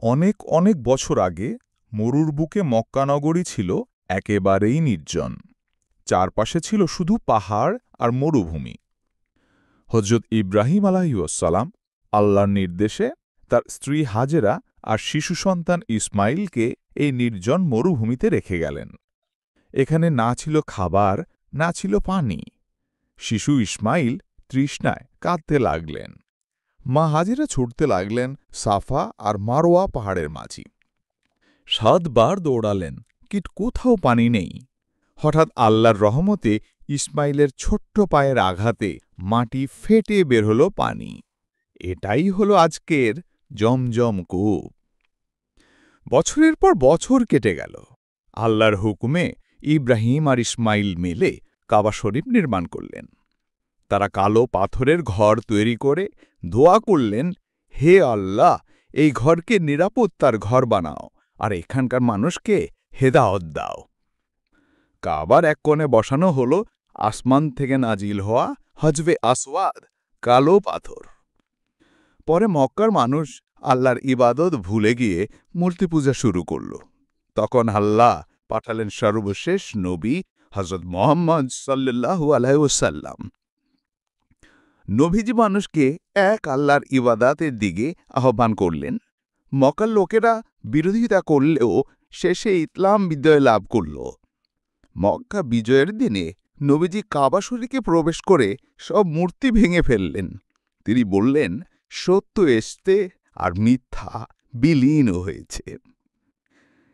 অনেক অনেক বছর আগে মরুর বুকে মক্কা নগরী ছিল একেবারেই নির্জন। চারপাশে ছিল শুধু পাহাড় আর মরুভূমি। হজরত ইব্রাহিম আলাইহিসসালাম আল্লাহর নির্দেশে তার স্ত্রী হাজেরা আর শিশু সন্তান ইসমাইলকে এই নির্জন মরুভূমিতে রেখে গেলেন। এখানে না ছিল খাবার, না ছিল পানি। শিশু ইসমাইল তৃষ্ণায় কাঁদতে লাগলেন। মা হাজেরা ছুটতে লাগলেন সাফা আর মারোয়া পাহাড়ের মাঝি। 7 বার দৌড়ালেন, কিন্তু কোথাও পানি নেই। হঠাৎ আল্লাহর রহমতে ইসমাইলের ছোট্ট পায়ের আঘাতে মাটি ফেটে বের হল পানি। এটাই হলো আজকের জমজম কূপ। বছরের পর বছর কেটে গেল। আল্লাহর হুকুমে ইব্রাহিম আর ইসমাইল মিলে কাবা শরীফ নির্মাণ করলেন। তারা কালো পাথরের ঘর তৈরি করে দোয়া করলেন, হে আল্লাহ, এই ঘরকে নিরাপত্তার ঘর বানাও আর এখানকার মানুষকে হেদায়েত দাও। কাবার এক কোণে বসানো হল আসমান থেকে নাজিল হওয়া হজবে আসওয়াদ, কালো পাথর। পরে মক্কার মানুষ আল্লাহর ইবাদত ভুলে গিয়ে মূর্তি পূজা শুরু করল। তখন আল্লাহ পাঠালেন সর্বশেষ নবী হযরত মুহাম্মদ সাল্লাল্লাহু আলাইহি ওয়াসাল্লাম। নবীজি মানুষকে এক আল্লাহর ইবাদতের দিকে আহ্বান করলেন। মক্কার লোকেরা বিরোধিতা করলেও শেষে ইসলাম বিজয় লাভ করল। মক্কা বিজয়ের দিনে নবীজি কাবা শরীফে প্রবেশ করে সব মূর্তি ভেঙে ফেললেন। তিনি বললেন, সত্য এসতে আর মিথ্যা বিলীন হয়েছে।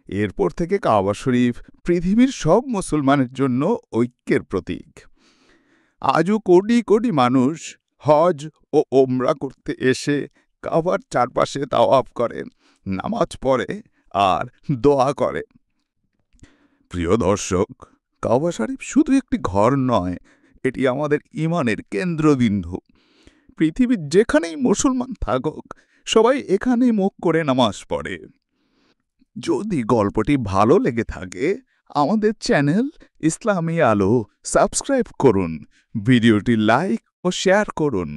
এরপর থেকে কাবা শরীফ পৃথিবীর সব মুসলমানের জন্য ঐক্যের প্রতীক। আজও কোটি কোটি মানুষ হজ ও ওমরা করতে এসে কাবার চারপাশে তাওয়াফ করেন, নামাজ পড়ে আর দোয়া করে। প্রিয় দর্শক, কাবা শরীফ শুধু একটি ঘর নয়, এটি আমাদের ঈমানের কেন্দ্রবিন্দু। পৃথিবীর যেখানেই মুসলমান থাকুক, সবাই এখানেই মুখ করে নামাজ পড়ে। যদি গল্পটি ভালো লেগে থাকে, আমাদের চ্যানেল ইসলামী আলো সাবস্ক্রাইব করুন, ভিডিওটি লাইক ও শেয়ার করুন।